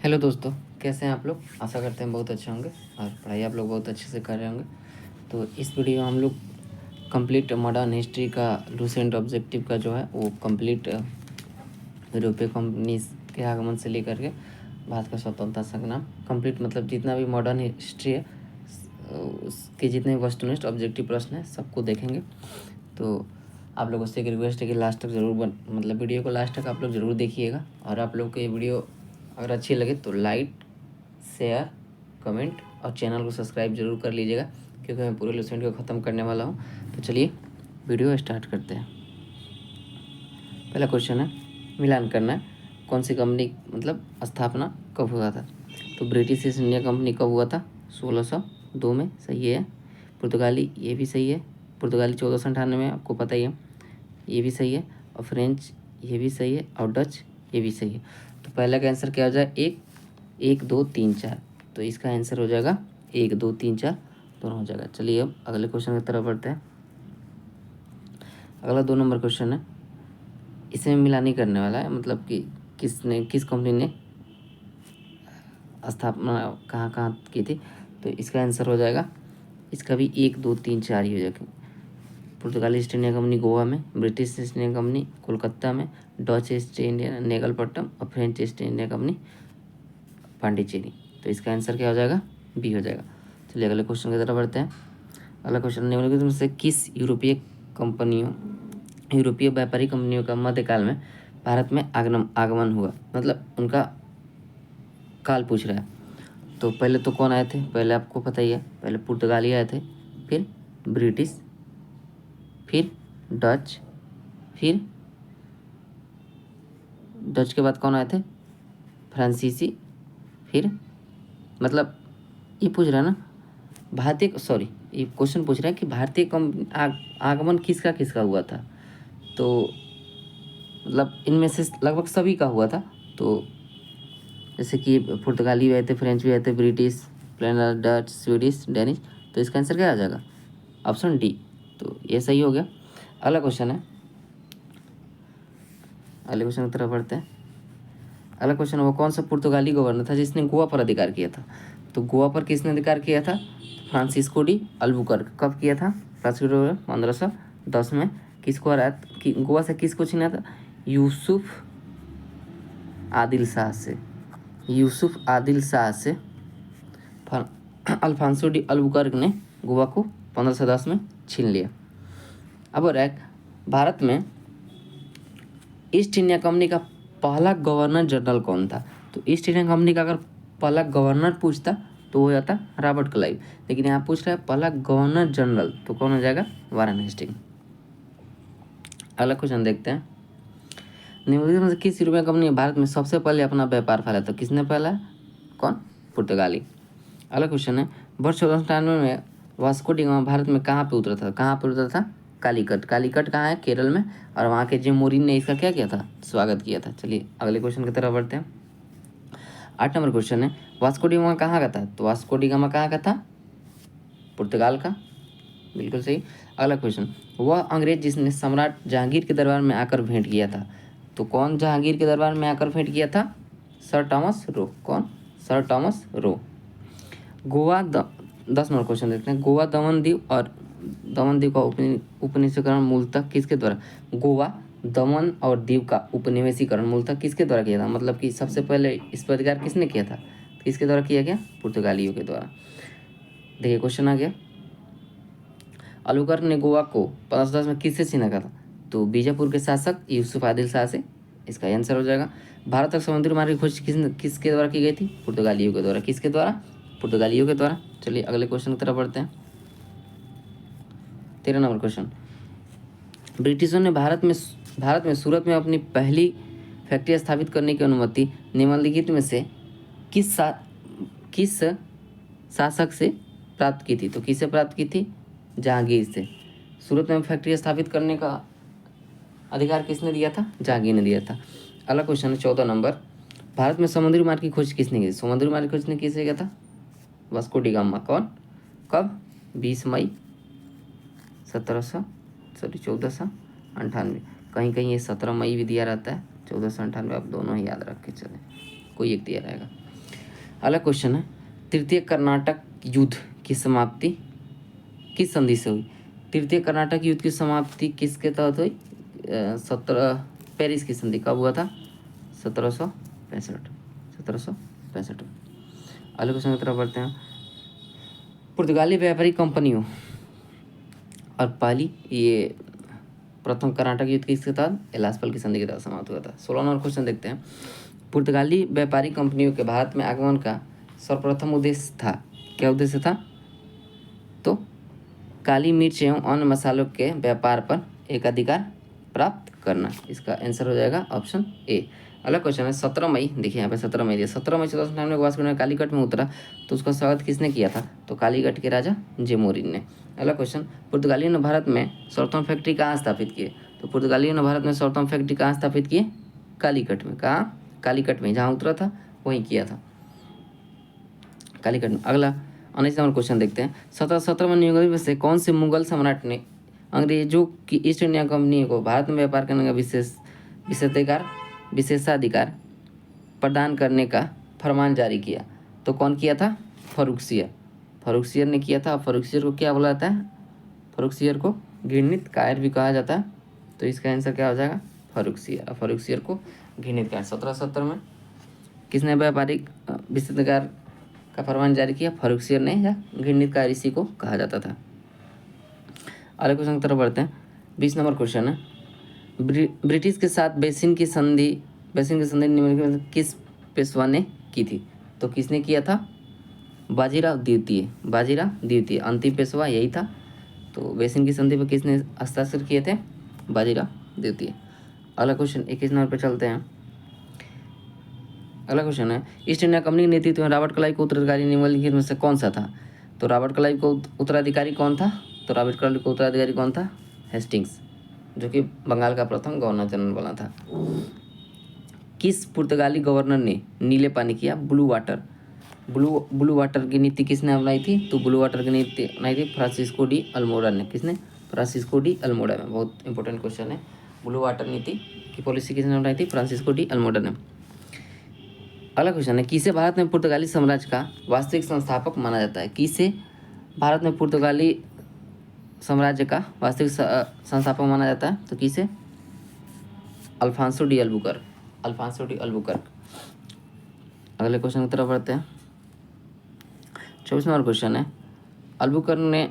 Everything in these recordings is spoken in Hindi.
हेलो दोस्तों, कैसे हैं आप लोग। आशा करते हैं बहुत अच्छे होंगे और पढ़ाई आप लोग बहुत अच्छे से कर रहे होंगे। तो इस वीडियो में हम लोग कंप्लीट मॉडर्न हिस्ट्री का लूसेंट ऑब्जेक्टिव का जो है वो कंप्लीट यूरोपीय कंपनीज के आगमन से लेकर के भारत का स्वतंत्रता संग्राम कंप्लीट, मतलब जितना भी मॉडर्न हिस्ट्री है उसके जितने भी वस्तुनिष्ठ ऑब्जेक्टिव प्रश्न हैं सबको देखेंगे। तो आप लोगों से एक रिक्वेस्ट है कि लास्ट तक ज़रूर मतलब वीडियो को लास्ट तक आप लोग ज़रूर देखिएगा। और आप लोग को ये वीडियो अगर अच्छी लगे तो लाइक, शेयर, कमेंट और चैनल को सब्सक्राइब जरूर कर लीजिएगा, क्योंकि मैं पूरे लूसेंट को ख़त्म करने वाला हूँ। तो चलिए वीडियो स्टार्ट करते हैं। पहला क्वेश्चन है, मिलान करना है कौन सी कंपनी मतलब स्थापना कब हुआ था। तो ब्रिटिश ईस्ट इंडिया कंपनी कब हुआ था? 1602 में, सही है। पुर्तगाली, ये भी सही है। पुर्तगाली 1498 में, आपको पता ही है, ये भी सही है। और फ्रेंच, ये भी सही है। और डच, ये भी सही है। तो पहला का आंसर क्या हो जाए? एक 2 3 4। तो इसका आंसर हो जाएगा 1 2 3 4 दोनों हो जाएगा। चलिए अब अगले क्वेश्चन की तरफ बढ़ते हैं। अगला 2 नंबर क्वेश्चन है, इसमें मिला नहीं करने वाला है, मतलब कि किस कंपनी ने स्थापना कहाँ कहाँ की थी। तो इसका आंसर हो जाएगा, इसका भी 1 2 3 4 ही हो जाएगा। पुर्तगाली ईस्ट इंडिया कंपनी गोवा में, British East India company Kolkata में, डच ईस्ट इंडिया नेगलपट्टनम और French east India company Pondicherry. तो इसका आंसर क्या हो जाएगा? बी हो जाएगा। चलिए अगले क्वेश्चन की तरफ बढ़ते हैं। अगला क्वेश्चन, निम्नलिखित में से किस यूरोपीय व्यापारी कंपनियों का मध्यकाल में भारत में आगमन हुआ, मतलब उनका काल पूछ रहा है। तो पहले तो कौन आए थे? पहले आपको पता ही है, पहले पुर्तगाली आए थे, फिर ब्रिटिश, फिर डच, फिर डच के बाद कौन आए थे? फ्रांसीसी, फिर मतलब ये पूछ रहा है ना भारतीय, सॉरी ये क्वेश्चन पूछ रहा है कि भारतीय आगमन किसका किसका हुआ था। तो मतलब इनमें से लगभग सभी का हुआ था। तो जैसे कि पुर्तगाली भी आए थे, फ्रेंच भी आए थे, British, Spanish, Dutch, Swedish, Danish. तो इसका आंसर क्या आ जाएगा? Option D. तो ये सही हो गया। अगला क्वेश्चन है, अगले क्वेश्चन की तरफ बढ़ते हैं। अगला क्वेश्चन, वो कौन सा पुर्तगाली गवर्नर था जिसने गोवा पर अधिकार किया था? तो गोवा पर किसने अधिकार किया था? Francisco de Albuquerque. कब किया था? फ्रांसिस्को 1510 में। किसको हराया गोवा से किसको छीना था? यूसुफ आदिल शाह से। यूसुफ आदिल शाह से अल्फांसो डी अल्बुकर्क ने गोवा को 1510 में छीन लिया। अब और एक, भारत में ईस्ट इंडिया कंपनी का पहला गवर्नर जनरल कौन था? तो ईस्ट इंडिया कंपनी का अगर पहला गवर्नर पूछता तो हो जाता रॉबर्ट क्लाइव, लेकिन यहाँ पूछ रहा है पहला गवर्नर जनरल, तो कौन हो जाएगा? Warren Hasting. अगला क्वेश्चन देखते हैं, निम्नलिखित में से किस यूरोपीय कंपनी ने भारत में सबसे पहले अपना व्यापार फैलाया? तो किसने फैलाया? कौन? पुर्तगाली। अगला क्वेश्चन है, वर्ष 1498 में वास्को डी गामा भारत में कहाँ पे उतरा था? कहाँ पे उतरा था? कालीकट। कालीकट कहाँ है? केरल में। और वहाँ के जिम मोरिन ने इसका क्या किया था? स्वागत किया था। चलिए अगले क्वेश्चन की तरफ बढ़ते हैं। 8 नंबर क्वेश्चन है, वास्को डी गामा कहाँ का था? तो वास्को डी गामा कहाँ का था? पुर्तगाल का, बिल्कुल सही। अगला क्वेश्चन, वह अंग्रेज जिसने सम्राट जहांगीर के दरबार में आकर भेंट किया था। तो कौन जहांगीर के दरबार में आकर भेंट किया था? Sir Thomas Roe. कौन? Sir Thomas Roe. 10 number question देखते हैं, गोवा दमन दीव और दमन दीव का उपनिवेशीकरण मूलतः किसके द्वारा? गोवा, दमन और दीव का उपनिवेशीकरण मूलतः किसके द्वारा किया था? मतलब कि सबसे पहले इस पर अधिकार किसने किया था? किसके द्वारा किया गया? पुर्तगालियों के द्वारा। देखिए क्वेश्चन आ गया, अल्बुकर्क ने गोवा को 1510 में किससे छीना था? तो बीजापुर के शासक यूसुफ आदिल शाह से। इसका आंसर हो जाएगा। भारत तक समुद्री मार्ग की खोज किसके द्वारा की गई थी? पुर्तगालियों के द्वारा। किसके द्वारा? पुर्तगालियों के द्वारा। चलिए अगले क्वेश्चन की तरफ बढ़ते हैं। 13 नंबर क्वेश्चन, ब्रिटिशों ने भारत में सूरत में अपनी पहली फैक्ट्री स्थापित करने की अनुमति निम्नलिखित में से किस शासक से प्राप्त की थी? तो किससे प्राप्त की थी? जहांगीर से। सूरत में फैक्ट्री स्थापित करने का अधिकार किसने दिया था? जहांगीर ने दिया था। अगला क्वेश्चन है 14 नंबर, भारत में समुद्री मार्ग की खोज किसने की? समुद्री मार्ग की खोज किसने किया था? Vasco D gamma. कौन? कब? 20 मई 1498। कहीं कहीं ये 17 मई भी दिया रहता है, 1498, आप दोनों ही याद रख के चलें, कोई एक दिया रहेगा। अगला क्वेश्चन है, तृतीय कर्नाटक युद्ध की समाप्ति किस संधि से हुई? तृतीय कर्नाटक युद्ध की समाप्ति किसके तहत हुई? पेरिस की संधि कब हुआ था? 1765। अगले क्वेश्चन की तरफ बढ़ते हैं। पुर्तगाली व्यापारी कंपनियों और पहली ये प्रथम कर्नाटक युद्ध किसके तहत? एलास्पल की संधि के तहत समाप्त हुआ था। 16 नंबर क्वेश्चन देखते हैं। पुर्तगाली व्यापारी कंपनियों के भारत में आगमन का सर्वप्रथम उद्देश्य था, क्या उद्देश्य था? तो काली मिर्च एवं अन्य मसालों के व्यापार पर एक अधिकार प्राप्त करना। इसका आंसर हो जाएगा ऑप्शन ए। अगला क्वेश्चन है 17 मई, देखिए यहाँ पे 17 मई दिया। 17 मई 1498 को वास्को कालीकट में उतरा तो उसका स्वागत किसने किया था? तो कालीकट के राजा जेमोरिन ने। अगला क्वेश्चन, पुर्तगालियों ने भारत में सर्वप्रथम फैक्ट्री कहाँ स्थापित किए? तो पुर्तगालियों ने भारत में सर्वप्रथम फैक्ट्री कहाँ स्थापित किए? कालीकट में। कहाँ? कालीकट में, जहाँ उतरा था वहीं किया था, कालीकट में। अगला 19 नंबर क्वेश्चन देखते हैं। 1717 में नियोगों में से कौन से मुगल सम्राट ने अंग्रेजों की ईस्ट इंडिया कंपनी को भारत में व्यापार करने का विशेषाधिकार प्रदान करने का फरमान जारी किया? तो कौन किया था? फर्रुखसियर ने किया था। फर्रुखसियर को क्या बोला जाता है? फर्रुखसियर को घृणित कायर भी कहा जाता है। तो इसका आंसर क्या हो जाएगा? फर्रुखसियर को घृणित कायर। 1770 में किसने व्यापारिक विशेषाधिकार का फरमान जारी किया? फर्रुखसियर ने, या घृणित कायर इसी को कहा जाता था। अगले क्वेश्चन की तरफ बढ़ते हैं। 20 नंबर क्वेश्चन है, ब्रिटिश के साथ बेसिन की संधि निम्नलिखित में किस पेशवा ने की थी? तो किसने किया था? बाजीराव द्वितीय अंतिम पेशवा यही था। तो बेसिन की संधि पर किसने हस्ताक्षर किए थे? बाजीराव द्वितीय। अगला क्वेश्चन 21 नंबर पर चलते हैं। अगला क्वेश्चन है, ईस्ट इंडिया कंपनी के नेतृत्व में रॉबर्ट क्लाइव को उत्तराधिकारी निम्नलिखित में से कौन सा था? तो रॉबर्ट क्लाइव को उत्तराधिकारी कौन था? तो रॉबर्ट क्लाइव को उत्तराधिकारी कौन था? हेस्टिंग्स, जो कि बंगाल का प्रथम गवर्नर जनरल बना था। किस पुर्तगाली गवर्नर ने नीले पानी किया ब्लू वाटर की नीति किसने अपनाई थी? तो ब्लू वाटर की नीति अपनाई थी फ्रांसिस्को डी अल्मोड़ा ने। किसने? फ्रांसिस्को डी अल्मोड़ा में। बहुत इंपॉर्टेंट क्वेश्चन है। ब्लू वाटर नीति की पॉलिसी किसने अपनाई थी? फ्रांसिस्को डी अल्मोड़ा ने। अगला क्वेश्चन है, किसे भारत में पुर्तगाली साम्राज्य का वास्तविक संस्थापक माना जाता है? किसे भारत में पुर्तगाली साम्राज्य का वास्तविक संस्थापक माना जाता है? तो किसे? Alfonso de Albuquerque. अगले क्वेश्चन की तरफ बढ़ते हैं। 24 नंबर क्वेश्चन है, अल्बुकर्क ने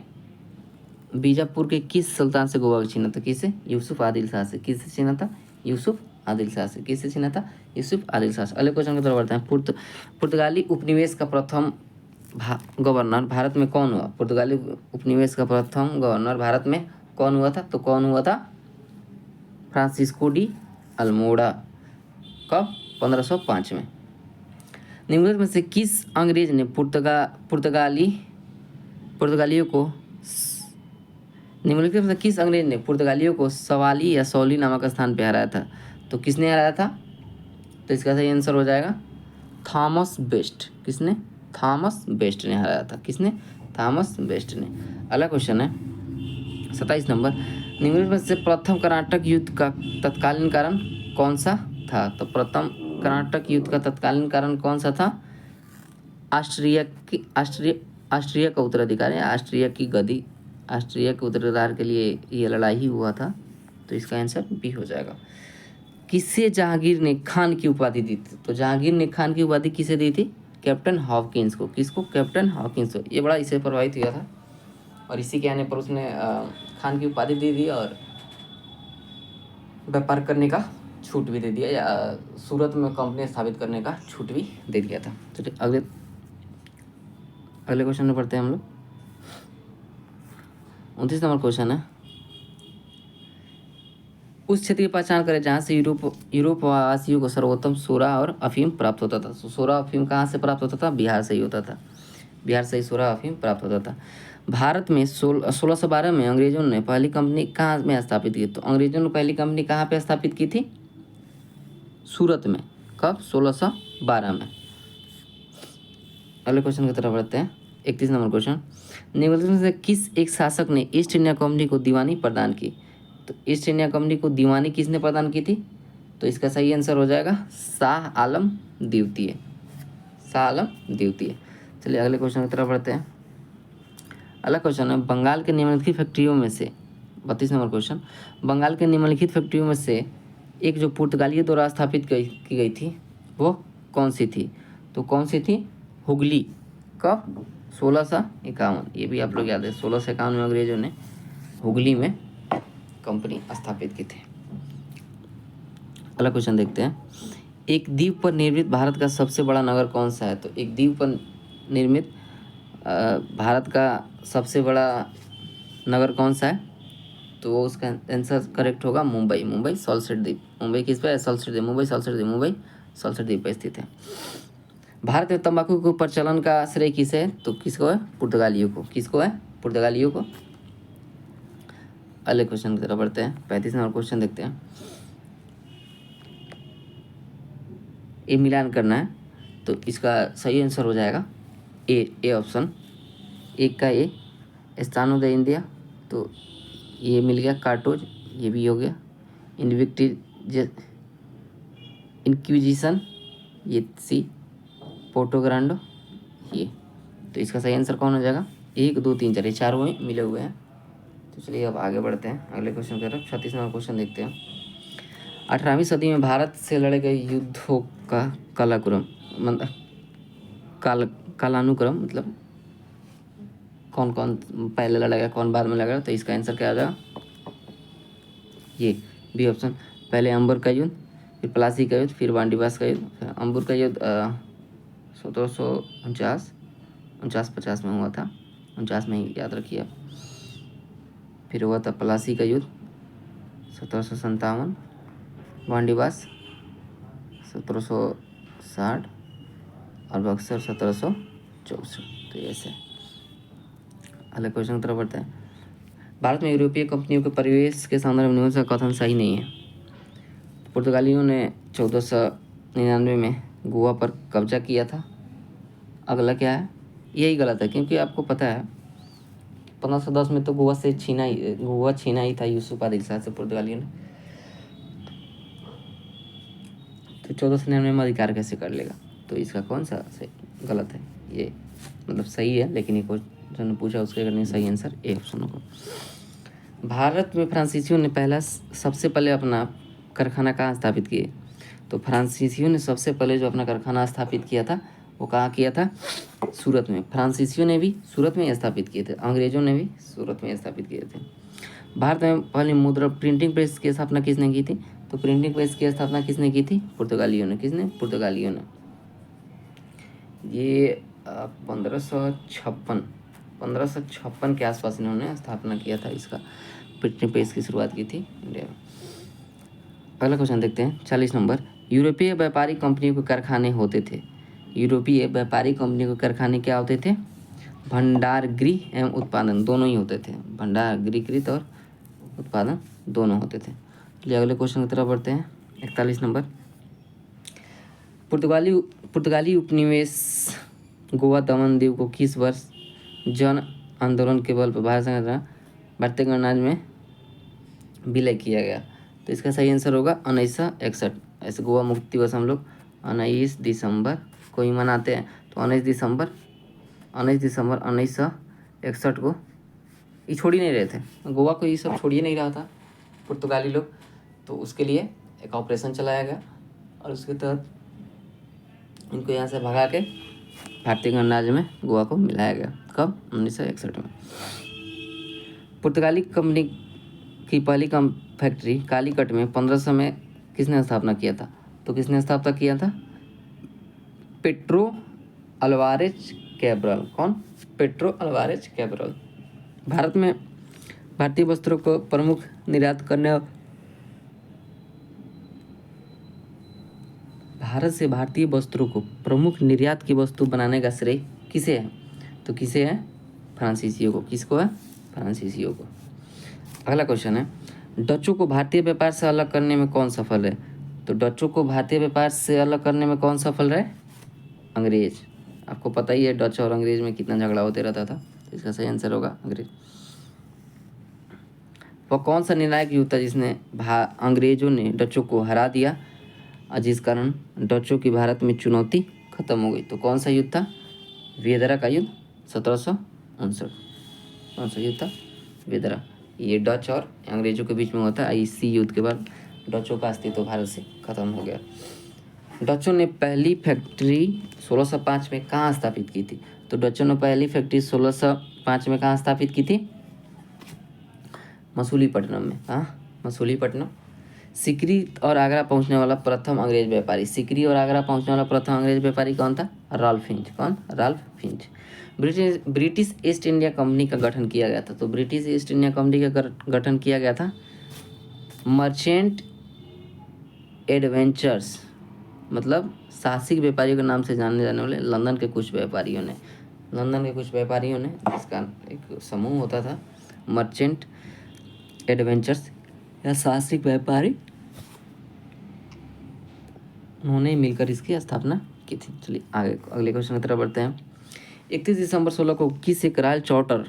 बीजापुर के किस सुल्तान से गोवा छीना था? किसे? यूसुफ आदिल शाह से। किससे छीना था? यूसुफ आदिल शाह से। किससे छीना था? यूसुफ आदिल शाह से। अगले क्वेश्चन की तरफ बढ़ते हैं। पुर्तगाली उपनिवेश का प्रथम गवर्नर भारत में कौन हुआ? पुर्तगाली उपनिवेश का प्रथम गवर्नर भारत में कौन हुआ था? तो कौन हुआ था? Francisco de Almora. कब? 1505 में। निम्नलिखित में से किस अंग्रेज ने पुर्तगालियों को सवाली या सौली नामक स्थान पर हराया था? तो किसने हराया था? तो इसका सही आंसर हो जाएगा थॉमस बेस्ट। किसने? थॉमस बेस्ट ने हराया था। किसने? थॉमस बेस्ट ने। अगला क्वेश्चन है 27 नंबर, निम्नलिखित में से प्रथम कर्नाटक युद्ध का तत्कालीन कारण कौन सा था? तो प्रथम कर्नाटक युद्ध का तत्कालीन कारण कौन सा था? ऑस्ट्रिया का उत्तराधिकार है, ऑस्ट्रिया की गद्दी, ऑस्ट्रिया के उत्तराधिकार के लिए ये लड़ाई ही हुआ था। तो इसका आंसर बी हो जाएगा। किसे जहांगीर ने खान की उपाधि दी थी? तो जहांगीर ने खान की उपाधि किसे दी थी? कैप्टन हॉकिंस को। किसको? कैप्टन हॉकिंस को। ये बड़ा इससे प्रभावित हुआ था और इसी के आने पर उसने खान की उपाधि दे दी और व्यापार करने का छूट भी दे दिया, या सूरत में कंपनी स्थापित करने का छूट भी दे दिया था। चलिए अगले क्वेश्चन में पढ़ते हैं हम लोग। 29 नंबर क्वेश्चन है, उस क्षेत्र की पहचान करें जहाँ से यूरोप वासियों को सर्वोत्तम सोरा और अफीम प्राप्त होता था। सोरा अफीम कहाँ से प्राप्त होता था? बिहार से ही होता था। बिहार से ही सोरा अफीम प्राप्त होता था। भारत में 1612 में अंग्रेजों ने पहली कंपनी कहाँ में स्थापित की? तो अंग्रेजों ने पहली कंपनी कहाँ पे स्थापित की थी? सूरत में। कब? 1612 में। अगले क्वेश्चन की तरफ बढ़ते हैं। 31 नंबर क्वेश्चन, निम्नलिखित में से किस एक शासक ने ईस्ट इंडिया कंपनी को दीवानी प्रदान की? तो ईस्ट इंडिया कंपनी को दीवानी किसने प्रदान की थी? तो इसका सही आंसर हो जाएगा शाह आलम द्वितीय। शाह आलम द्वितीय। चलिए अगले क्वेश्चन की तरफ बढ़ते हैं। अगला क्वेश्चन है, बंगाल के निम्नलिखित फैक्ट्रियों में से 32 नंबर क्वेश्चन, बंगाल के निम्नलिखित फैक्ट्रियों में से एक जो पुर्तगालियों द्वारा स्थापित की गई थी वो कौन सी थी? तो कौन सी थी? हुगली। कब? 1651। ये भी आप लोग याद है, 1651 में अंग्रेजों ने हुगली में कंपनी स्थापित की थी। अगला क्वेश्चन देखते हैं, एक द्वीप पर निर्मित भारत का सबसे बड़ा नगर कौन सा है? तो एक द्वीप पर निर्मित भारत का सबसे बड़ा नगर कौन सा है? तो उसका आंसर करेक्ट होगा मुंबई। मुंबई सॉल्सेट द्वीप। मुंबई किस पे है? सॉल्सेट द्वीप। मुंबई सॉल्सेट द्वीप। मुंबई सॉल्सेट द्वीप पर स्थित है। भारत में तंबाकू के प्रचलन का श्रेय किसे है? तो किसको है? पुर्तगालियों को। किसको है? पुर्तगालियों को। अगले क्वेश्चन की तरफ बढ़ते हैं। 35 नंबर क्वेश्चन देखते हैं। ए मिलान करना है तो इसका सही आंसर हो जाएगा ए ऑप्शन। एक का ए, स्थानोदय इंडिया, तो ये मिल गया। कार्टोज, ये भी हो गया। इंक्विजिशन, ये सी। पोर्टोग्रांडो, ये। तो इसका सही आंसर कौन हो जाएगा? 1 2 3 4, ये चारों में मिले हुए हैं। तो चलिए अब आगे बढ़ते हैं अगले क्वेश्चन की तरफ। 36 नंबर क्वेश्चन देखते हैं। 18वीं सदी में भारत से लड़े गए युद्धों का कालानुक्रम मतलब कालानुक्रम मतलब कौन कौन पहले लड़ा गया, कौन बाद में लड़ा गया? तो इसका आंसर क्या आ जाएगा? ये बी ऑप्शन। पहले अंबर का युद्ध, फिर प्लासी का युद्ध, फिर वांडीवास का युद्ध। फिर अंबर का युद्ध 1749 में हुआ था, 49 में ही याद रखिए आप। फिर हुआ था प्लासी का युद्ध 1757, वांडीवास 1760 और बक्सर 1764। तो ऐसे अगले क्वेश्चन की तरफ बढ़ते हैं। भारत में यूरोपीय कंपनियों के प्रवेश के संदर्भ में निम्न का कथन सही नहीं है। पुर्तगालियों ने 1499 में गोवा पर कब्जा किया था। अगला क्या है? यही गलत है, क्योंकि आपको पता है 1510 में तो गोवा छीना ही था यूसुफ आदिल शाह से पुर्तगालियों ने। तो 1499 में अधिकार कैसे कर लेगा? तो इसका कौन सा सही गलत है? ये मतलब सही है, लेकिन ये क्वेश्चन पूछा उसके करने सही आंसर ए ऑप्शन होगा। भारत में फ्रांसीसियों ने सबसे पहले अपना कारखाना कहाँ स्थापित किए? तो फ्रांसीसियों ने सबसे पहले जो अपना कारखाना स्थापित किया था वो कहाँ किया था? सूरत में। फ्रांसीसियों ने भी सूरत में स्थापित किए थे, अंग्रेजों ने भी सूरत में स्थापित किए थे। भारत में पहली मुद्रा प्रिंटिंग प्रेस की स्थापना किसने की थी? तो प्रिंटिंग प्रेस की स्थापना किसने की थी? पुर्तगालियों ने। किसने? पुर्तगालियों ने। ये 1556 के आसपास इन्होंने स्थापना किया था, इसका प्रिंटिंग प्रेस की शुरुआत की थी इंडिया में। अगला क्वेश्चन देखते हैं 40 नंबर। यूरोपीय व्यापारिक कंपनियों के कारखाने होते थे। यूरोपीय व्यापारिक कंपनियों के कारखाने क्या होते थे? भंडार गृह एवं उत्पादन दोनों ही होते थे। भंडार गृहकृत और उत्पादन दोनों होते थे। चलिए अगले क्वेश्चन की तरफ बढ़ते हैं। 41 नंबर। पुर्तगाली उपनिवेश गोवा दमन दीव को किस वर्ष जन आंदोलन के बल पर भारतीय गणराज्य में विलय किया गया? तो इसका सही आंसर होगा 1961। ऐसे गोवा मुक्ति दिवस हम लोग 19 दिसंबर को ही मनाते हैं। तो 19 दिसंबर 1961 को ये छोड़ ही नहीं रहे थे, गोवा को ये सब छोड़ ही नहीं रहा था पुर्तगाली लोग। तो उसके लिए एक ऑपरेशन चलाया गया और उसके तहत इनको यहाँ से भगा के भारतीय गणराज्य में गोवा को मिलाया गया। कब? 1961 में। पुर्तगाली कंपनी की पहली फैक्ट्री कालीकट में 1500 में किसने स्थापना किया था? तो किसने स्थापना किया था? Pedro Alvarez Cabral. कौन? Pedro Alvarez Cabral. भारत में भारतीय वस्त्रों को प्रमुख निर्यात करने भारत से भारतीय वस्त्रों को प्रमुख निर्यात की वस्तु बनाने का श्रेय किसे है? तो किसे है? फ्रांसीसियों को। किसको है? फ्रांसीसियों को। अगला क्वेश्चन है, डचों को भारतीय व्यापार से अलग करने में कौन सफल है? तो डचों को भारतीय व्यापार से अलग करने में कौन सफल रहे? अंग्रेज। आपको पता ही है डच और अंग्रेज में कितना झगड़ा होते रहता था। तो इसका सही आंसर होगा अंग्रेज। वह कौन सा निर्णायक युद्ध था जिसने अंग्रेजों ने डचों को हरा दिया और जिस कारण डचों की भारत में चुनौती खत्म हो गई। तो कौन सा युद्ध था? वेदरा का युद्ध 1759। कौन सा युद्ध था? वेदरा। ये डच और अंग्रेजों के बीच में हुआ था। इसी युद्ध के बाद डचों का अस्तित्व भारत से खत्म हो गया। डचों ने पहली फैक्ट्री 1605 में कहाँ स्थापित की थी? तो डचों ने पहली फैक्ट्री 1605 में कहाँ स्थापित की थी? मसूलीपट्टनम में। कहाँ? मसूलीपट्टनम। सिकरी और आगरा पहुंचने वाला प्रथम अंग्रेज व्यापारी। सिकरी और आगरा पहुंचने वाला प्रथम अंग्रेज व्यापारी कौन था? Ralph Fitch. कौन? Ralph Fitch. British East India Company का गठन किया गया था। तो ब्रिटिश ईस्ट इंडिया कंपनी का गठन किया गया था मर्चेंट एडवेंचर्स, मतलब साहसिक व्यापारियों के नाम से जाने जाने वाले लंदन के कुछ व्यापारियों ने इसका एक समूह होता था मर्चेंट एडवेंचर्स या साहसिक व्यापारी, उन्होंने मिलकर इसकी स्थापना की थी। चलिए आगे अगले क्वेश्चन की तरफ बढ़ते हैं। 31 दिसंबर 16 को किस एक रॉयल चार्टर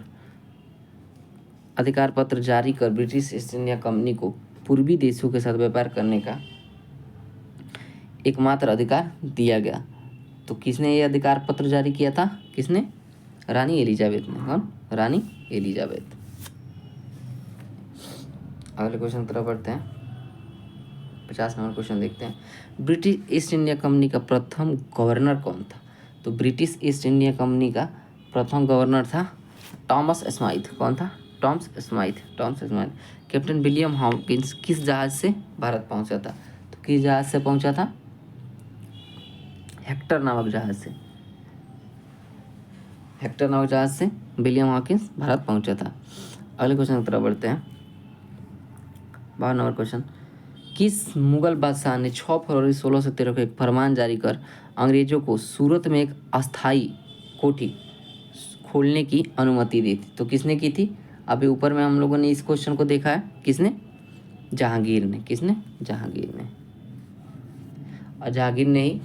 अधिकार पत्र जारी कर ब्रिटिश ईस्ट इंडिया कंपनी को पूर्वी देशों के साथ व्यापार करने का एकमात्र अधिकार दिया गया? तो किसने ये अधिकार पत्र जारी किया था? किसने? रानी एलिजाबेथ ने। कौन? रानी एलिजाबेथ। अगले क्वेश्चन की तरफ बढ़ते हैं। 50 नंबर क्वेश्चन देखते हैं। ब्रिटिश ईस्ट इंडिया कंपनी का प्रथम गवर्नर कौन था? तो ब्रिटिश ईस्ट इंडिया कंपनी का प्रथम गवर्नर था टॉमस स्माइथ। कौन था? Thomas Smythe. Captain William Hawkins किस जहाज से भारत पहुंचा था? तो किस जहाज से पहुंचा था? हेक्टर नामक जहाज से विलियम हॉकिंस भारत पहुंचा था। अगले क्वेश्चन की तरफ बढ़ते हैं। 52 नंबर क्वेश्चन। किस मुगल बादशाह ने 6 फरवरी 1613 को एक फरमान जारी कर अंग्रेजों को सूरत में एक अस्थायी कोठी खोलने की अनुमति दी थी? तो किसने की थी? अभी ऊपर में हम लोगों ने इस क्वेश्चन को देखा है। किसने? जहांगीर ने। किसने? जहांगीर ने। और जहांगीर ने ही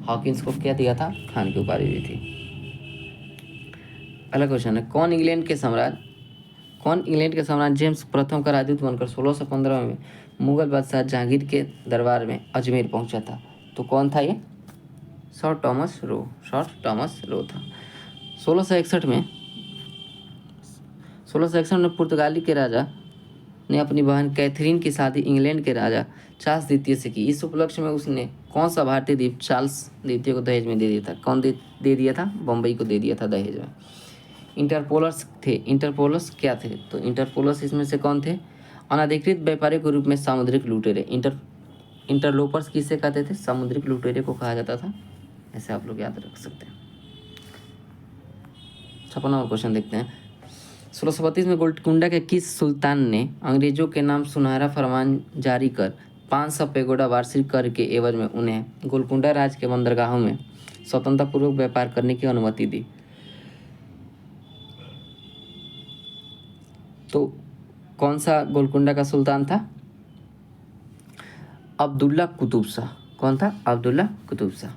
हॉकिंस को क्या दिया था? खान की उपाधि दी थी। अगला क्वेश्चन है कौन इंग्लैंड के सम्राट जेम्स प्रथम का राजदूत बनकर 1615 में मुगल बादशाह जहांगीर के दरबार में अजमेर पहुंचा था? तो कौन था ये? सर टॉमस रो था। 1661 में पुर्तगाली के राजा ने अपनी बहन कैथरीन की शादी इंग्लैंड के राजा चार्ल्स द्वितीय से की। इस उपलक्ष्य में उसने कौन सा भारतीय द्वीप चार्ल्स द्वितीय को दहेज में दे दिया था? कौन दे दिया था? बम्बई को दे दिया था दहेज में। इंटरपोलर्स क्या थे? तो इंटरपोलर्स इसमें से कौन थे? अनाधिकृत व्यापारी के रूप में सामुद्रिक लुटेरे। इंटरलोपर्स किसे कहते थे? सामुद्रिक लुटेरे को कहा जाता था। ऐसे आप लोग याद रख सकते हैं। 56 नंबर क्वेश्चन देखते हैं। 1632 में गोलकुंडा के किस सुल्तान ने अंग्रेजों के नाम सुनहरा फरमान जारी कर 500 पेगोडा वार्षिक कर के एवज में उन्हें गोलकुंडा राज्य के बंदरगाहों में स्वतंत्रतापूर्वक व्यापार करने की अनुमति दी? तो कौन सा गोलकुंडा का सुल्तान था? अब्दुल्ला कुतुब शाह। कौन था? अब्दुल्ला कुतुब शाह।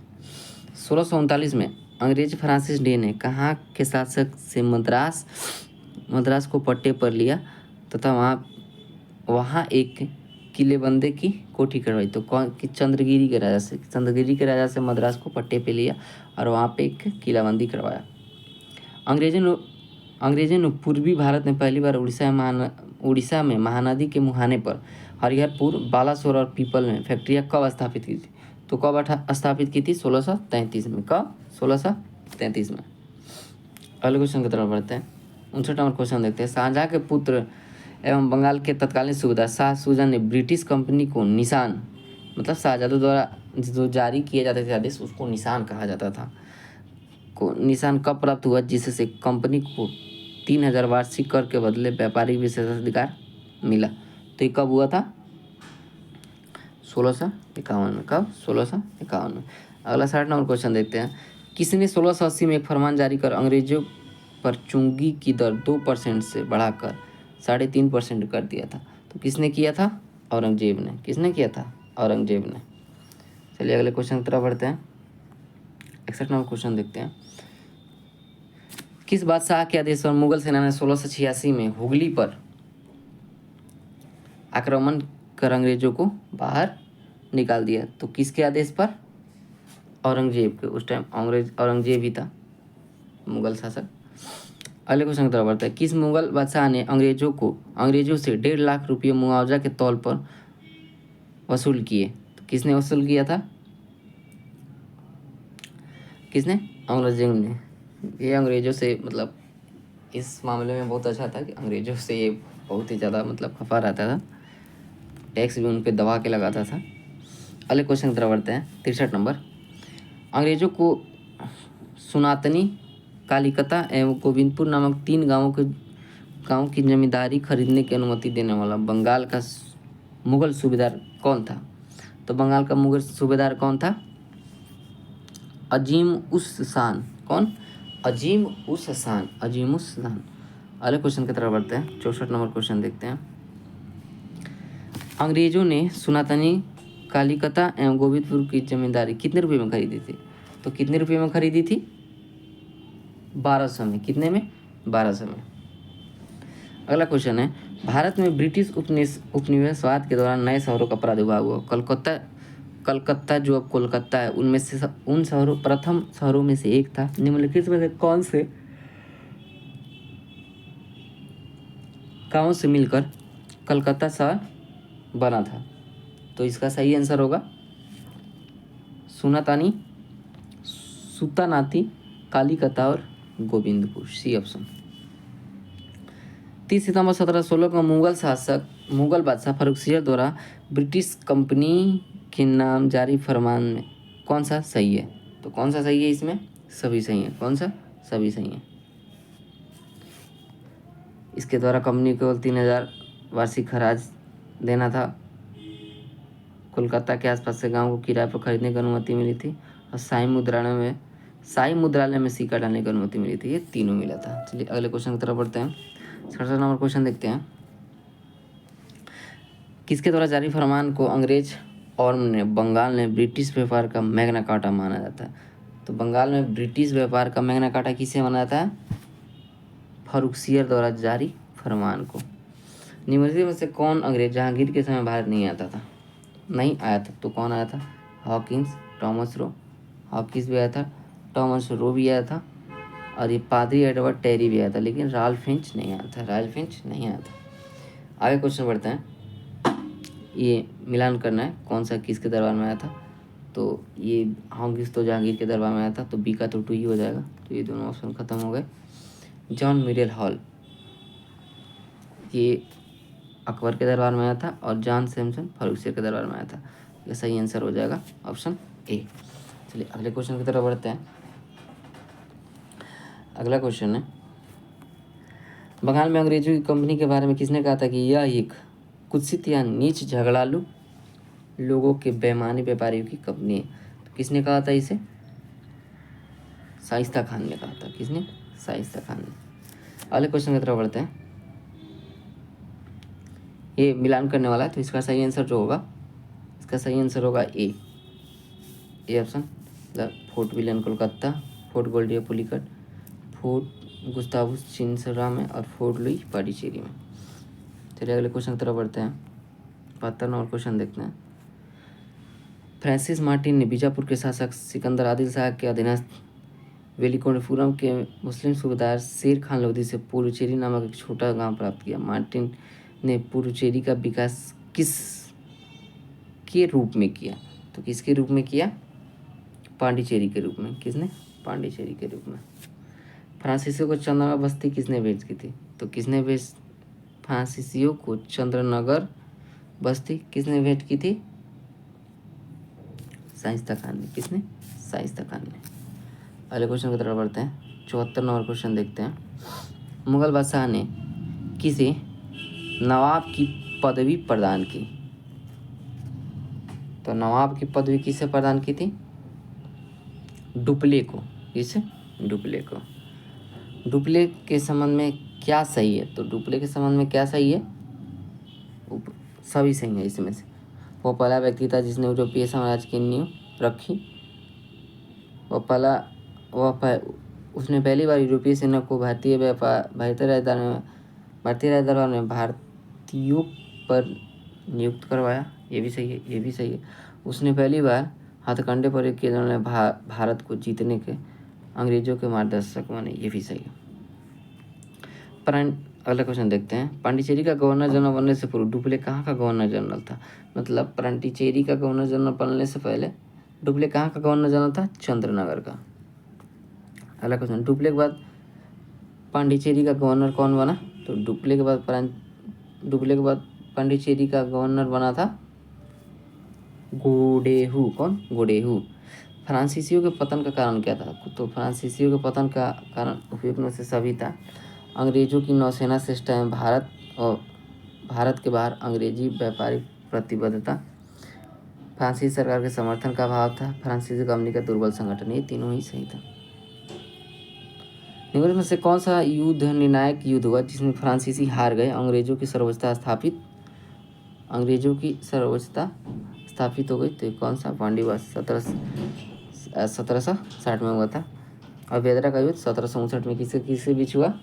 1639 में अंग्रेज फ्रांसिस डे ने कहाँ के शासक से मद्रास को पट्टे पर लिया तथा वहाँ एक किलेबंदी की कोठी करवाई? तो कौन? कि चंद्रगिरी के राजा से मद्रास को पट्टे पे लिया और वहाँ पे एक किलाबंदी करवाया। अंग्रेजों ने पूर्वी भारत में पहली बार उड़ीसा में महानदी के मुहाने पर हरिहरपुर, बालासोर और पीपल में फैक्ट्रियाँ कब स्थापित की थी? तो कब स्थापित की थी? 1633 में। कब? 1633 में। अगले क्वेश्चन की तरफ बढ़ते हैं। 59 नंबर क्वेश्चन देखते हैं। शाहजहाँ के पुत्र एवं बंगाल के तत्कालीन सूबेदार शाह सूजा ने ब्रिटिश कंपनी को निशान, मतलब शाहजहाँ द्वारा जो जारी किए जाते थे आदेश, उसको निशान कहा जाता था, को निशान कब प्राप्त हुआ जिससे कंपनी को 3000 वार्षिक कर के बदले व्यापारिक विशेषाधिकार मिला? तो ये कब हुआ था? 1651 में। कब? 1651 में। अगला 60 नंबर क्वेश्चन देखते हैं। किसने 1680 में एक फरमान जारी कर अंग्रेजों पर चुंगी की दर 2% से बढ़ाकर 3.5% कर दिया था? तो किसने किया था? औरंगजेब ने। किसने किया था? औरंगजेब ने। चलिए अगले क्वेश्चन की तरफ बढ़ते हैं। 61 नंबर क्वेश्चन देखते हैं। किस बादशाह के आदेश पर मुगल सेना ने 1686 में हुगली पर आक्रमण कर अंग्रेजों को बाहर निकाल दिया? तो किसके आदेश पर? औरंगजेब के, उस टाइम औरंगजेब ही था मुगल शासक। अगले क्वेश्चन की तरफ बढ़ते हैं। किस मुगल बादशाह ने अंग्रेजों से 1.5 लाख रुपये मुआवजा के तौर पर वसूल किए? तो किसने वसूल किया था? किसने? औरंगजेब ने। ये अंग्रेजों से मतलब इस मामले में बहुत अच्छा था कि अंग्रेजों से ये बहुत ही ज़्यादा मतलब खफा रहता था, टैक्स भी उन पर दबा के लगाता था। अगले क्वेश्चन की तरफ बढ़ते हैं। 63 नंबर। अंग्रेजों को सुनातनी, कालिकता एवं गोविंदपुर नामक 3 गांवों की जमींदारी खरीदने की अनुमति देने वाला बंगाल का मुगल सूबेदार कौन था? तो बंगाल का मुगल सूबेदार कौन था? अजीम उस शान। कौन? अजीम उस शान। अगले क्वेश्चन की तरफ बढ़ते हैं। 64 नंबर क्वेश्चन देखते हैं। अंग्रेजों ने सुनातनी, कालिकता एवं गोविंदपुर की जमींदारी कितने रुपए में खरीदी थी? तो कितने रुपए में खरीदी थी? 1200 में। कितने में? 1200 में। अगला क्वेश्चन है, भारत में ब्रिटिश उपनिवेशवाद के दौरान नए शहरों का प्रादुर्भाव हुआ। कलकत्ता जो अब कोलकाता है, उनमें से प्रथम शहरों में से एक था। निम्नलिखित में से कौन से गांवों से मिलकर कलकत्ता शहर बना था? तो इसका सही आंसर होगा सुनातानी, सुतानाती, कालिकता और गोविंदपुर, सी ऑप्शन। 30 सितंबर 1716 को मुगल बादशाह फारुखसियर द्वारा ब्रिटिश कंपनी के नाम जारी फरमान में कौन सा सही है? तो कौन सा सही है इसमें? सभी सही है। कौन सा? सभी सही है। इसके द्वारा कंपनी को 3000 वार्षिक खराज देना था। कोलकाता के आसपास से गांव को किराए पर खरीदने की अनुमति मिली थी और शाही मुद्रालय में सिक्का डालने की अनुमति मिली थी। ये तीनों मिला था। चलिए अगले क्वेश्चन की तरफ बढ़ते हैं। 67 नंबर क्वेश्चन देखते हैं। किसके द्वारा जारी फरमान को अंग्रेज और बंगाल में ब्रिटिश व्यापार का मैग्ना कार्टा माना जाता है? तो बंगाल में ब्रिटिश व्यापार का मैग्ना कार्टा किसे माना जाता है? फारुखसियर द्वारा जारी फरमान को। निम्नलिखित में से कौन अंग्रेज जहांगीर के समय भारत नहीं आया था? तो कौन आया था? Hawkins, Thomas Roe. हॉकिंस भी आया था, टॉमस रो भी आया था और ये पादरी एडवर्ड टेरी भी आया था, लेकिन राल्फ फिंच नहीं आया था। आगे क्वेश्चन बढ़ते हैं। ये मिलान करना है कौन सा किसके दरबार में आया था। तो ये हॉकिंस तो जहांगीर के दरबार में आया था, तो बी का तो 2 ही हो जाएगा। तो ये दोनों ऑप्शन खत्म हो गए। जॉन मिरेल हॉल ये अकबर के दरबार में आया था और जॉन सैमसन फारुखसियर के दरबार में आया था। ये सही आंसर हो जाएगा ऑप्शन ए। चलिए अगले क्वेश्चन की तरफ बढ़ते हैं। अगला क्वेश्चन है, बंगाल में अंग्रेजों की कंपनी के बारे में किसने कहा था कि यह एक कुत्सित या नीच झगड़ालू लोगों के बेईमानी व्यापारियों की कंपनी है? तो किसने कहा था इसे? शाइस्ता खान ने कहा था। किसने? शाइस्ता खान ने। अगले क्वेश्चन की तरफ बढ़ते हैं। ये मिलान करने वाला है, तो इसका सही आंसर जो होगा, इसका सही आंसर होगा A option. The Fort William Kolkata, Fort Geldria Pulicat, Fort Gustavus Chinsurah में और फोर्ट लुई पाडिचेरी में। चलिए अगले क्वेश्चन की तरफ बढ़ते हैं। 72 नंबर क्वेश्चन देखते हैं। फ्रांसिस मार्टिन ने बीजापुर के शासक सिकंदर आदिल शाह के अधीनस्थ वेलिकोंडपुरम के मुस्लिम सूबेदार शेर खान लोधी से पुडुचेरी नामक एक छोटा गांव प्राप्त किया। मार्टिन ने पुडुचेरी का विकास किस के रूप में किया? तो किसके रूप में किया? पांडिचेरी के रूप में। किसने? पांडिचेरी के रूप में। फ्रांसीसियों को चंद्रनगर बस्ती किसने भेज की थी? तो फ्रांसीसियों को चंद्रनगर बस्ती किसने भेंट की थी? शाइस्ता खान ने। किसने? शाइस्ता खान ने। अगले क्वेश्चन की तरफ बढ़ते हैं। 74 नंबर क्वेश्चन देखते हैं। मुगल बादशाह ने किसे नवाब की पदवी प्रदान की? तो नवाब की पदवी किसे प्रदान की थी? डुप्ले को। किसे? डुप्ले को। डुप्ले के संबंध में क्या सही है? तो डुप्ले के संबंध में क्या सही है? सभी सही है इसमें से। वो पहला व्यक्ति था जिसने यूरोपीय साम्राज्य की नींव रखी। उसने पहली बार यूरोपीय सेना को भारतीय राजदरबार में भारतीयों पर नियुक्त करवाया। ये भी सही है। उसने पहली बार हथकंडे पर एक किए जिन्होंने भारत को जीतने के अंग्रेजों के मार्गदर्शक बने, ये भी सही है। अगला क्वेश्चन देखते हैं। पांडिचेरी का गवर्नर जनरल बनने से पूर्व डुप्ले कहाँ का गवर्नर जनरल था? मतलब पांडिचेरी का गवर्नर जनरल बनने से पहले डुप्ले कहाँ का गवर्नर जनरल था? चंद्रनगर का। अगला क्वेश्चन, डुप्ले के बाद पांडिचेरी का गवर्नर कौन बना? तो डुप्ले के बाद पांडिचेरी का गवर्नर बना था गोडेहू। कौन? गोडेहू। फ्रांसीसियों के पतन का कारण क्या था? तो फ्रांसीसियों के पतन का कारण उपयुक्त में से सभी था। अंग्रेजों की नौसेना से इस टाइम भारत के बाहर अंग्रेजी व्यापारिक प्रतिबद्धता, फ्रांसीसी सरकार के समर्थन का अभाव था, फ्रांसीसी कंपनी का दुर्बल संगठन, ये तीनों ही सही था। निम्नलिखित में से कौन सा युद्ध निर्णायक युद्ध हुआ जिसमें फ्रांसीसी हार गए, अंग्रेजों की सर्वोच्चता स्थापित हो गई? तो कौन सा? पांडीवास 1760 में हुआ था। और बेदरा का युद्ध 1759 में किसके बीच हुआ?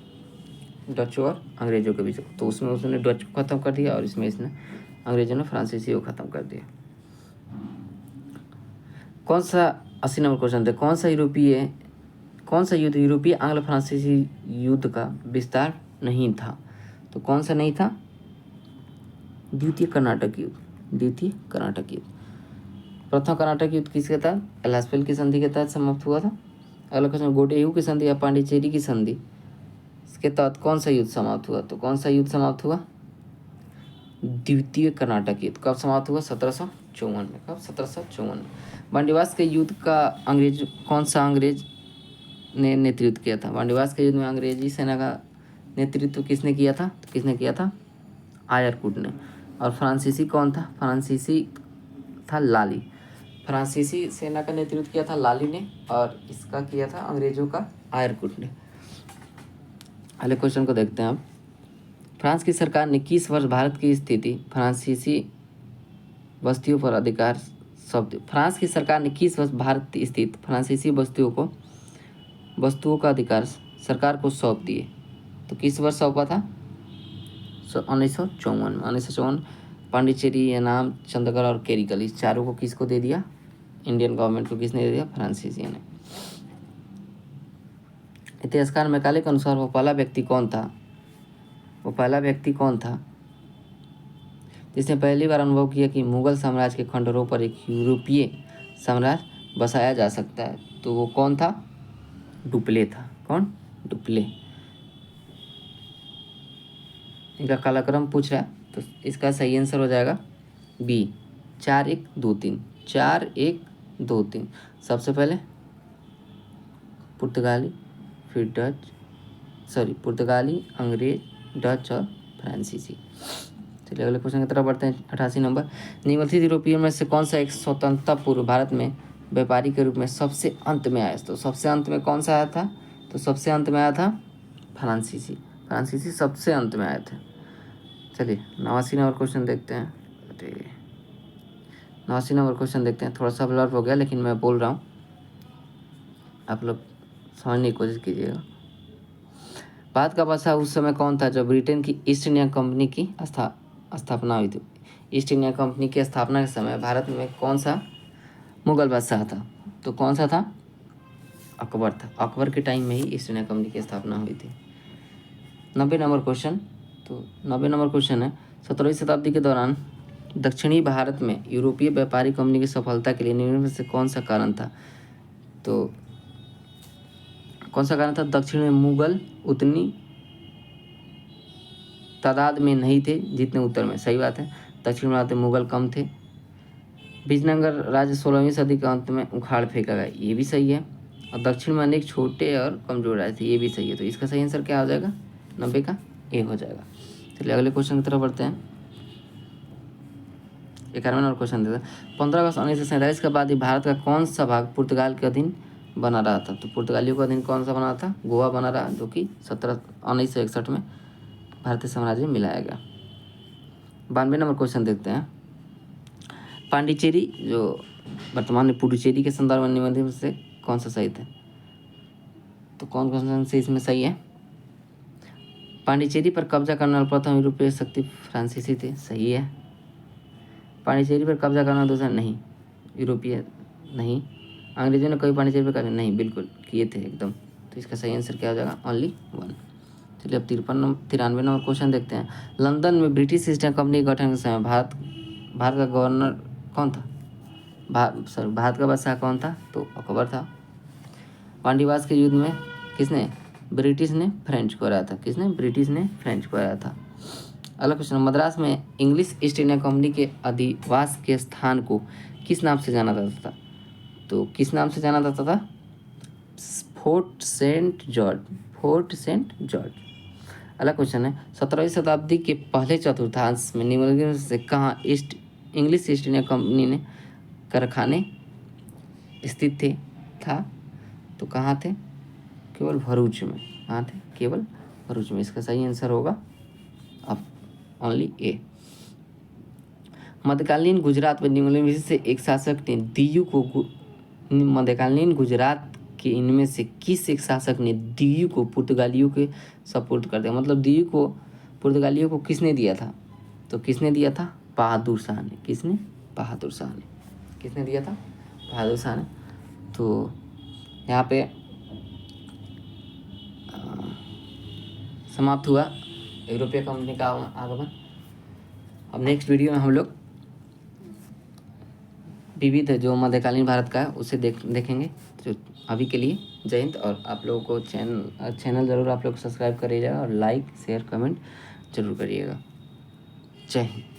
डच और अंग्रेजों के बीच। तो उसमें उसने डच को ख़त्म कर दिया और इसमें इसने अंग्रेजों ने फ्रांसीसी को ख़त्म कर दिया। कौन सा 80 नंबर क्वेश्चन थे, कौन सा युद्ध यूरोपीय आंग्ल फ्रांसीसी युद्ध का विस्तार नहीं था? तो कौन सा नहीं था? द्वितीय कर्नाटक युद्ध। प्रथम कर्नाटक युद्ध किसके तहत? एलास्पेल की संधि के तहत समाप्त हुआ था। अगला क्वेश्चन, गोडेहू की संधि या पांडिचेरी की संधि इसके तहत कौन सा युद्ध समाप्त हुआ? तो कौन सा युद्ध समाप्त हुआ? द्वितीय कर्नाटक युद्ध। कब समाप्त हुआ? 1754 में। कब? 1754 में। बंडीवास के युद्ध का कौन सा अंग्रेज ने नेतृत्व किया था? बंडीवास के युद्ध में अंग्रेजी सेना का नेतृत्व किसने किया था? तो किसने किया था? आयरकुट ने। और फ्रांसीसी कौन था? फ्रांसीसी था लाली। फ्रांसीसी सेना का नेतृत्व किया था लाली ने और इसका किया था अंग्रेजों का आयरकुट ने। अगले क्वेश्चन को देखते हैं अब। फ्रांस की सरकार ने किस वर्ष भारत की स्थिति फ्रांसीसी बस्तियों पर अधिकार फ्रांस की सरकार ने किस वर्ष भारत स्थित फ्रांसीसी वस्तुओं का अधिकार सरकार को सौंप दिए? तो किस वर्ष सौंपा था? 1954 में। 1954 पांडिचेरी, एनाम, चंडीगढ़ और केरिकल, इस चारों को किसको दे दिया? इंडियन गवर्नमेंट को। किसने दे दिया? फ्रांसीसियों ने। इतिहासकार मैकाले के अनुसार वो पहला व्यक्ति कौन था जिसने पहली बार अनुभव किया कि मुगल साम्राज्य के खंडहरों पर एक यूरोपीय साम्राज्य बसाया जा सकता है? तो वो कौन था? डुप्ले था। कौन? डुप्ले। इनका कालक्रम पूछ रहा है तो इसका सही आंसर हो जाएगा बी, 4-1-2-3। 4-1-2-3। सबसे पहले पुर्तगाली, पुर्तगाली, अंग्रेज, डच और फ्रांसीसी। चलिए अगले क्वेश्चन की तरफ बढ़ते हैं। 88 नंबर, निम्नलिखित यूरोपियन में से कौन सा एक स्वतंत्रता पूर्व भारत में व्यापारी के रूप में सबसे अंत में आया? तो सबसे अंत में कौन सा आया था? तो सबसे अंत में आया था फ्रांसीसी सबसे अंत में आए थे। चलिए 89 नंबर क्वेश्चन देखते हैं। 89 नंबर क्वेश्चन देखते हैं। थोड़ा सा ब्लर हो गया लेकिन मैं बोल रहा हूँ, आप लोग समझने की कोशिश कीजिएगा। भारत का बादशाह उस समय कौन था जब ब्रिटेन की ईस्ट इंडिया कंपनी की स्थापना हुई थी? ईस्ट इंडिया कंपनी की स्थापना के समय भारत में कौन सा मुगल बादशाह था? तो कौन सा था? अकबर था। अकबर के टाइम में ही ईस्ट इंडिया कंपनी की स्थापना हुई थी। 90 नंबर क्वेश्चन। तो 90 नंबर क्वेश्चन है, 17वीं शताब्दी के दौरान दक्षिणी भारत में यूरोपीय व्यापारी कंपनी की सफलता के लिए निम्न में से कौन सा कारण था? तो कौन सा कारण था? दक्षिण में मुगल उतनी तादाद में नहीं थे जितने उत्तर में। सही बात है, दक्षिण भारत में मुगल कम थे। विजयनगर राज्य 16वीं सदी के अंत में उखाड़ फेंका गया, ये भी सही है। और दक्षिण में अनेक छोटे और कमजोर राज्य थे, ये भी सही है। तो इसका सही आंसर क्या हो जाएगा? 90 का ए हो जाएगा। चलिए अगले क्वेश्चन की तरफ बढ़ते हैं। 91 नंबर क्वेश्चन देते हैं। 15 अगस्त 1947 के बाद ही भारत का कौन सा भाग पुर्तगाल के अधीन बना रहा था? तो पुर्तगालियों का अधीन कौन सा बना था? गोवा बना रहा, जो कि 1961 में भारतीय साम्राज्य में मिलाया गया। 92 नंबर क्वेश्चन देखते हैं। पांडिचेरी, जो वर्तमान में पुडुचेरी के संदर्भ में निबंधित से कौन सा सही थे? तो कौन से इसमें सही है? पांडिचेरी पर कब्जा करने वाला प्रथम यूरोपीय शक्ति फ्रांसीसी थे, सही है। पांडिचेरी पर कब्जा करना दूसरा नहीं, यूरोपीय नहीं। अंग्रेजों ने कभी पांडिचेरी पर कब्जा नहीं, बिल्कुल किए थे एकदम। तो इसका सही आंसर क्या हो जाएगा? ओनली 1। चलिए अब 93 नंबर क्वेश्चन देखते हैं। लंदन में ब्रिटिश ईस्ट इंडिया कंपनी के गठन के समय भारत का गवर्नर कौन था? भारत का बादशाह कौन था? तो अकबर था। पांडीवास के युद्ध में किसने? ब्रिटिश ने फ्रेंच को हराया था। किसने? ब्रिटिश ने फ्रेंच को हराया था। अगला क्वेश्चन, मद्रास में इंग्लिश ईस्ट इंडिया कंपनी के अधिवास के स्थान को किस नाम से जाना जाता था? तो किस नाम से जाना जाता था? Fort Saint George. Fort Saint George. अगला क्वेश्चन है, 17वीं शताब्दी के पहले चतुर्थांश में निम्नलिखित से कहाँ इंग्लिश ईस्ट इंडिया कंपनी ने कारखाने स्थित था? तो कहाँ थे? केवल भरूच में। कहाँ थे? केवल भरूच में। इसका सही आंसर होगा अब ओनली ए। मध्यकालीन गुजरात में निम्नलिखित से एक शासक ने दीयू को मध्यकालीन गुजरात के इनमें से किस एक शासक ने दीयू को पुर्तगालियों के सपुर्द कर दिया? मतलब दीयू को पुर्तगालियों को किसने दिया था? तो किसने दिया था? बहादुर शाह ने। किसने? बहादुर शाह ने। किसने दिया था? बहादुर शाह ने। तो यहाँ पे समाप्त हुआ यूरोपीय कंपनी का आगमन। अब नेक्स्ट वीडियो में हम लोग विविध जो मध्यकालीन भारत का है उसे देखेंगे। तो अभी के लिए जय हिंद। और आप लोगों को चैनल ज़रूर आप लोग सब्सक्राइब करिएगा और लाइक शेयर कमेंट जरूर करिएगा। जय हिंद।